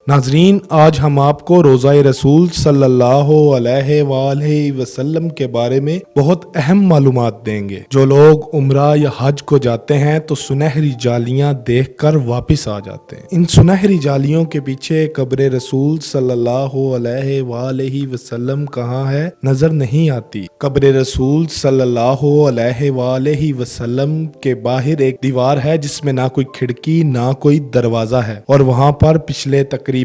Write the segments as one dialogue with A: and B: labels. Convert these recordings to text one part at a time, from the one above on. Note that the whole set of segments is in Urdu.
A: ناظرین، آج ہم آپ کو روزہ رسول صلی اللہ علیہ وآلہ وسلم کے بارے میں بہت اہم معلومات دیں گے۔ جو لوگ عمرہ یا حج کو جاتے ہیں تو سنہری جالیاں دیکھ کر واپس آ جاتے ہیں۔ ان سنہری جالیوں کے پیچھے قبر رسول صلی اللہ علیہ وآلہ وسلم کہاں ہے نظر نہیں آتی۔ قبر رسول صلی اللہ علیہ وآلہ وسلم کے باہر ایک دیوار ہے جس میں نہ کوئی کھڑکی نہ کوئی دروازہ ہے، اور وہاں پر پچھلے تقریباً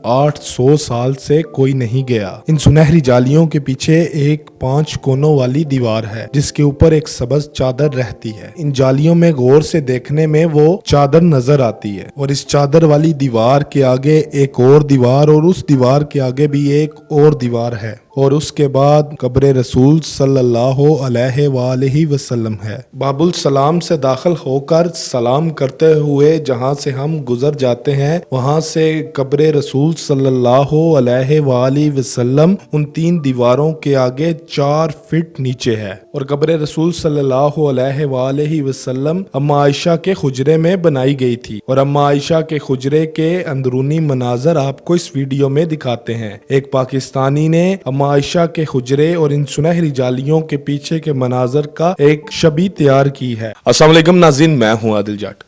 A: 800 سال سے کوئی نہیں گیا۔ ان سنہری جالیوں کے پیچھے ایک 5 کونوں والی دیوار ہے جس کے اوپر ایک سبز چادر رہتی ہے۔ ان جالیوں میں غور سے دیکھنے میں وہ چادر نظر آتی ہے، اور اس چادر والی دیوار کے آگے ایک اور دیوار، اور اس دیوار کے آگے بھی ایک اور دیوار ہے، اور اس کے بعد قبر رسول صلی اللہ علیہ وآلہ وسلم ہے۔ باب السلام سے داخل ہو کر سلام کرتے ہوئے جہاں سے ہم گزر جاتے ہیں، وہاں سے قبر رسول صلی اللہ علیہ وآلہ وسلم ان 3 دیواروں کے آگے 4 فٹ نیچے ہے، اور قبر رسول صلی اللہ علیہ وآلہ وسلم اما عائشہ کے حجرے میں بنائی گئی تھی، اور اما عائشہ کے حجرے کے اندرونی مناظر آپ کو اس ویڈیو میں دکھاتے ہیں۔ ایک پاکستانی نے اما عائشہ کے حجرے اور ان سنہری جالیوں کے پیچھے کے مناظر کا ایک شبیہ تیار کی ہے۔ السلام علیکم ناظرین، میں ہوں عادل جاٹ۔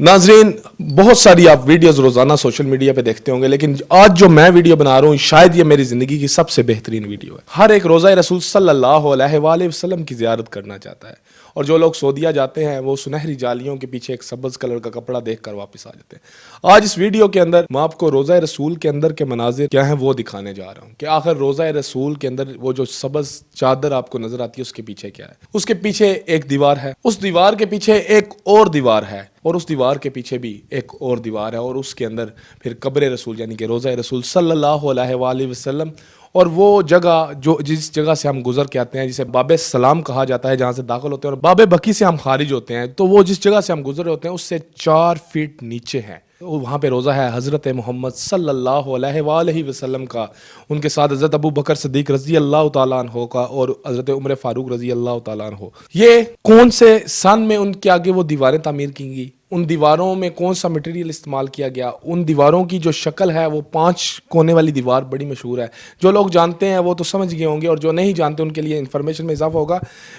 A: ناظرین، بہت ساری آپ ویڈیوز روزانہ سوشل میڈیا پہ دیکھتے ہوں گے، لیکن آج جو میں ویڈیو بنا رہا ہوں شاید یہ میری زندگی کی سب سے بہترین ویڈیو ہے۔ ہر ایک روزہ رسول صلی اللہ علیہ وآلہ وسلم کی زیارت کرنا چاہتا ہے، اور جو لوگ سعودیہ جاتے ہیں وہ سنہری جالیوں کے پیچھے ایک سبز کلر کا کپڑا دیکھ کر واپس آ جاتے ہیں۔ آج اس ویڈیو کے اندر میں آپ کو روزہ رسول کے اندر کے مناظر کیا ہیں وہ دکھانے جا رہا ہوں کہ آخر روزہ رسول کے اندر وہ جو سبز چادر آپ کو نظر آتی ہے اس کے پیچھے کیا ہے۔ اس کے پیچھے ایک دیوار ہے، اس دیوار کے پیچھے ایک اور دیوار ہے، اور اس دیوار کے پیچھے بھی ایک اور دیوار ہے، اور اس کے اندر پھر قبر رسول یعنی کہ روزہ رسول صلی اللہ علیہ وآلہ وسلم، اور وہ جگہ جو جس جگہ سے ہم گزر کے آتے ہیں جسے باب سلام کہا جاتا ہے، جہاں سے داخل ہوتے ہیں، اور باب بکی سے ہم خارج ہوتے ہیں، تو وہ جس جگہ سے ہم گزر رہے ہوتے ہیں اس سے 4 فٹ نیچے ہے۔ وہاں پہ روزہ ہے حضرت محمد صلی اللہ علیہ وآلہ وسلم کا، ان کے ساتھ حضرت ابو بکر صدیق رضی اللہ تعالیٰ عنہ کا، اور حضرت عمر فاروق رضی اللہ تعالیٰ عنہ۔ یہ کون سے سن میں ان کے آگے وہ دیواریں تعمیر کی گئی، ان دیواروں میں کون سا مٹیریل استعمال کیا گیا، ان دیواروں کی جو شکل ہے وہ 5 کونے والی دیوار بڑی مشہور ہے۔ جو لوگ جانتے ہیں وہ تو سمجھ گئے ہوں گے، اور جو نہیں جانتے ان کے لیے انفارمیشن میں اضافہ ہوگا۔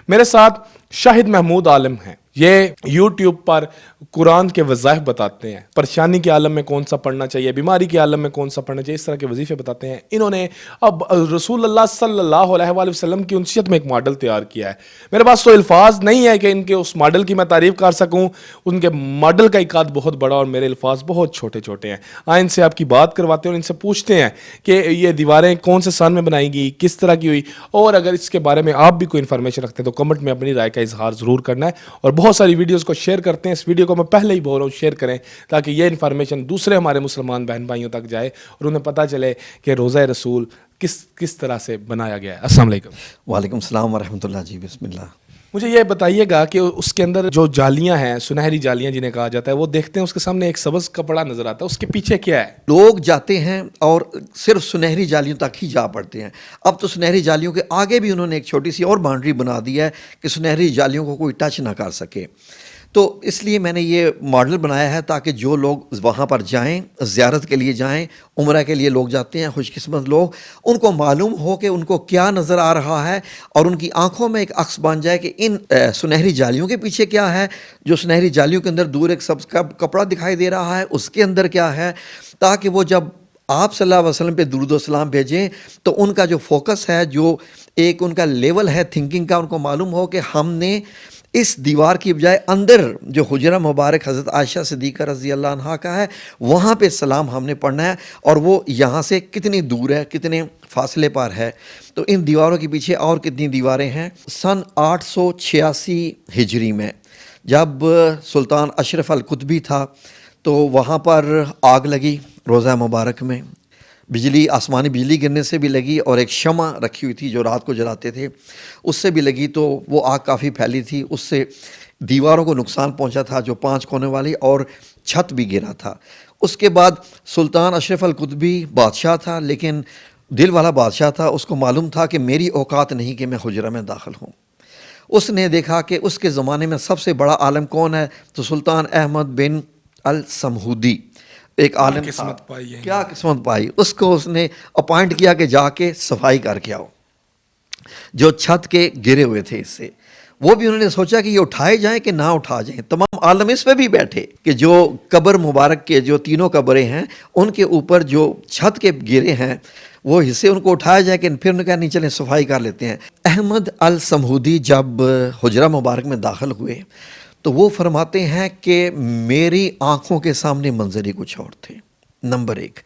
A: میرے ساتھ شاہد محمود عالم ہیں، یہ یوٹیوب پر قرآن کے وظائف بتاتے ہیں، پریشانی کے عالم میں کون سا پڑھنا چاہیے، بیماری کے عالم میں کون سا پڑھنا چاہیے، اس طرح کے وظیفے بتاتے ہیں۔ انہوں نے اب رسول اللہ صلی اللہ علیہ وآلہ وسلم کی انسیت میں ایک ماڈل تیار کیا ہے۔ میرے پاس تو الفاظ نہیں ہے کہ ان کے اس ماڈل کی میں تعریف کر سکوں، ان کے ماڈل کا ایک بہت بڑا اور میرے الفاظ بہت چھوٹے چھوٹے ہیں۔ ان سے آپ کی بات کرواتے ہیں اور ان سے پوچھتے ہیں کہ یہ دیواریں کون سے سن میں بنائی گئی، کس طرح کی ہوئی، اور اگر اس کے بارے میں آپ بھی کوئی انفارمیشن رکھتے ہیں تو کمنٹ میں اپنی رائے کا اظہار ضرور کرنا ہے، اور بہت ساری ویڈیوز کو شیئر کرتے ہیں۔ اس ویڈیو کو میں پہلے ہی بول رہا ہوں شیئر کریں تاکہ یہ انفارمیشن دوسرے ہمارے مسلمان بہن بھائیوں تک جائے اور انہیں پتہ چلے کہ روزہ رسول کس طرح سے بنایا گیا ہے۔ السلام علیکم۔
B: وعلیکم السلام ورحمۃ اللہ جی، بسم اللہ۔
A: مجھے یہ بتائیے گا کہ اس کے اندر جو جالیاں ہیں، سنہری جالیاں جنہیں کہا جاتا ہے، وہ دیکھتے ہیں اس کے سامنے ایک سبز کپڑا نظر آتا ہے، اس کے پیچھے کیا ہے؟
B: لوگ جاتے ہیں اور صرف سنہری جالیوں تک ہی جا پڑتے ہیں۔ اب تو سنہری جالیوں کے آگے بھی انہوں نے ایک چھوٹی سی اور باؤنڈری بنا دی ہے کہ سنہری جالیوں کو کوئی ٹچ نہ کر سکے، تو اس لیے میں نے یہ ماڈل بنایا ہے تاکہ جو لوگ وہاں پر جائیں، زیارت کے لیے جائیں، عمرہ کے لیے لوگ جاتے ہیں، خوش قسمت لوگ، ان کو معلوم ہو کہ ان کو کیا نظر آ رہا ہے، اور ان کی آنکھوں میں ایک عکس بن جائے کہ ان سنہری جالیوں کے پیچھے کیا ہے، جو سنہری جالیوں کے اندر دور ایک سبز کپڑا دکھائی دے رہا ہے اس کے اندر کیا ہے، تاکہ وہ جب آپ صلی اللہ علیہ وسلم پہ درود و سلام بھیجیں تو ان کا جو فوکس ہے، جو ایک ان کا لیول ہے تھنکنگ کا، ان کو معلوم ہو کہ ہم نے اس دیوار کی بجائے اندر جو حجرہ مبارک حضرت عائشہ صدیقہ رضی اللہ عنہا کا ہے وہاں پہ سلام ہم نے پڑھنا ہے، اور وہ یہاں سے کتنی دور ہے، کتنے فاصلے پر ہے۔ تو ان دیواروں کے پیچھے اور کتنی دیواریں ہیں۔ سن 886 ہجری میں جب سلطان اشرف القطبی تھا تو وہاں پر آگ لگی روضہ مبارک میں، بجلی، آسمانی بجلی گرنے سے بھی لگی، اور ایک شمع رکھی ہوئی تھی جو رات کو جلاتے تھے اس سے بھی لگی، تو وہ آگ کافی پھیلی تھی، اس سے دیواروں کو نقصان پہنچا تھا جو 5 کونے والی، اور چھت بھی گرا تھا۔ اس کے بعد سلطان اشرف القطبی بادشاہ تھا، لیکن دل والا بادشاہ تھا، اس کو معلوم تھا کہ میری اوقات نہیں کہ میں حجرہ میں داخل ہوں۔ اس نے دیکھا کہ اس کے زمانے میں سب سے بڑا عالم کون ہے، تو سلطان احمد بن السمہودی ایک عالم تھا،
A: قسمت پائی ہے،
B: کیا قسمت پائی، اس کو اس نے اپوائنٹ کیا کہ جا کے صفائی کر کے آؤ جو چھت کے گرے ہوئے تھے اس سے. وہ بھی انہوں نے سوچا کہ یہ اٹھائے جائیں کہ نہ اٹھا جائیں. تمام عالم اس پہ بھی بیٹھے کہ جو قبر مبارک کے جو تینوں قبریں ہیں ان کے اوپر جو چھت کے گرے ہیں وہ حصے ان کو اٹھایا جائے، کہ پھر انہوں نے کہا نہیں چلیں صفائی کر لیتے ہیں. احمد السمہودی جب حجرہ مبارک میں داخل ہوئے تو وہ فرماتے ہیں کہ میری آنکھوں کے سامنے منظر ہی کچھ اور تھے. نمبر ایک،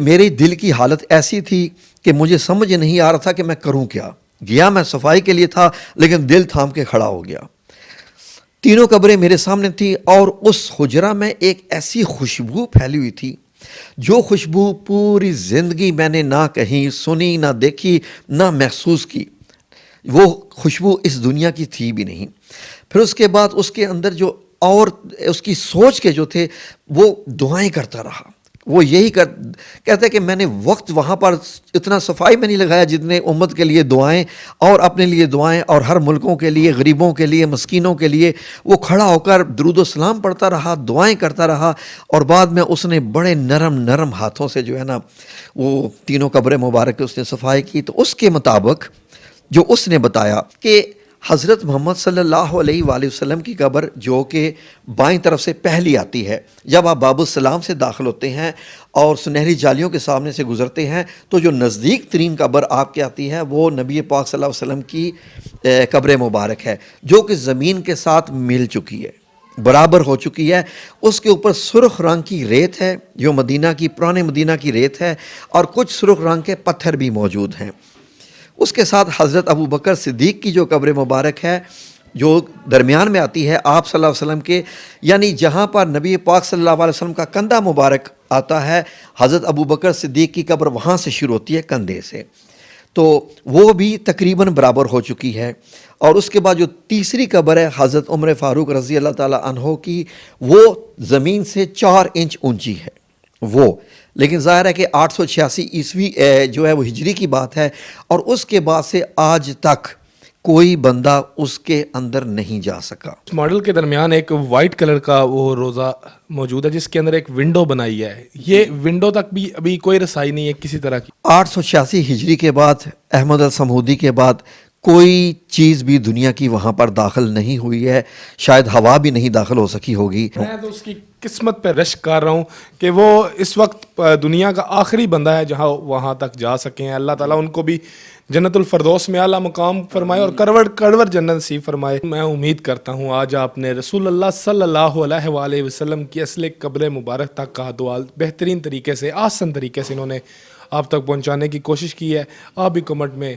B: میری دل کی حالت ایسی تھی کہ مجھے سمجھ نہیں آ رہا تھا کہ میں کروں کیا. گیا میں صفائی کے لیے تھا لیکن دل تھام کے کھڑا ہو گیا. تینوں قبریں میرے سامنے تھی اور اس حجرہ میں ایک ایسی خوشبو پھیلی ہوئی تھی جو خوشبو پوری زندگی میں نے نہ کہیں سنی، نہ دیکھی، نہ محسوس کی. وہ خوشبو اس دنیا کی تھی بھی نہیں. پھر اس کے بعد اس کے اندر جو اور اس کی سوچ کے جو تھے وہ دعائیں کرتا رہا. وہ یہی کہتا ہے کہ میں نے وقت وہاں پر اتنا صفائی میں نہیں لگایا جتنے امت کے لیے دعائیں اور اپنے لیے دعائیں اور ہر ملکوں کے لیے، غریبوں کے لیے، مسکینوں کے لیے وہ کھڑا ہو کر درود و سلام پڑھتا رہا، دعائیں کرتا رہا. اور بعد میں اس نے بڑے نرم ہاتھوں سے جو ہے نا وہ تینوں قبریں مبارک اس نے صفائی کی. تو اس کے مطابق جو اس نے بتایا کہ حضرت محمد صلی اللہ علیہ وآلہ وسلم کی قبر جو کہ بائیں طرف سے پہلی آتی ہے، جب آپ باب السلام سے داخل ہوتے ہیں اور سنہری جالیوں کے سامنے سے گزرتے ہیں تو جو نزدیک ترین قبر آپ کے آتی ہے وہ نبی پاک صلی اللہ علیہ وسلم کی قبر مبارک ہے، جو کہ زمین کے ساتھ مل چکی ہے، برابر ہو چکی ہے. اس کے اوپر سرخ رنگ کی ریت ہے جو پرانے مدینہ کی ریت ہے، اور کچھ سرخ رنگ کے پتھر بھی موجود ہیں. اس کے ساتھ حضرت ابو بکر صدیق کی جو قبر مبارک ہے جو درمیان میں آتی ہے آپ صلی اللہ علیہ وسلم کے، یعنی جہاں پر نبی پاک صلی اللہ علیہ وسلم کا کندھا مبارک آتا ہے، حضرت ابو بکر صدیق کی قبر وہاں سے شروع ہوتی ہے کندھے سے. تو وہ بھی تقریباً برابر ہو چکی ہے. اور اس کے بعد جو تیسری قبر ہے حضرت عمر فاروق رضی اللہ تعالیٰ عنہ کی، وہ زمین سے 4 انچ اونچی ہے وہ. لیکن ظاہر ہے کہ 886 عیسوی جو ہے وہ ہجری کی بات ہے، اور اس کے بعد سے آج تک کوئی بندہ اس کے اندر نہیں جا سکا.
A: اس ماڈل کے درمیان ایک وائٹ کلر کا وہ روزہ موجود ہے جس کے اندر ایک ونڈو بنائی ہے. یہ ونڈو تک بھی ابھی کوئی رسائی نہیں ہے کسی طرح کی.
B: 886 ہجری کے بعد احمد السمہودی کے بعد کوئی چیز بھی دنیا کی وہاں پر داخل نہیں ہوئی ہے، شاید ہوا بھی نہیں داخل ہو سکی ہوگی.
A: میں تو اس کی قسمت پہ رشک کر رہا ہوں کہ وہ اس وقت دنیا کا آخری بندہ ہے جہاں وہاں تک جا سکیں. اللہ تعالیٰ ان کو بھی جنت الفردوس میں اعلیٰ مقام فرمائے اور کڑوڑ جنت نصیب فرمائے. میں امید کرتا ہوں آج آپ نے رسول اللہ صلی اللہ علیہ وآلہ وسلم کی اصل قبر مبارک تک کا دعا بہترین طریقے سے، آسان طریقے سے انہوں نے آپ تک پہنچانے کی کوشش کی ہے. آپ بھی کمنٹ میں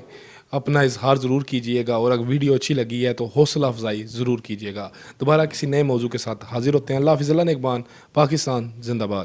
A: اپنا اظہار ضرور کیجئے گا، اور اگر ویڈیو اچھی لگی ہے تو حوصلہ افزائی ضرور کیجئے گا. دوبارہ کسی نئے موضوع کے ساتھ حاضر ہوتے ہیں. اللہ حافظ. اللہ نگہبان. پاکستان زندہ باد.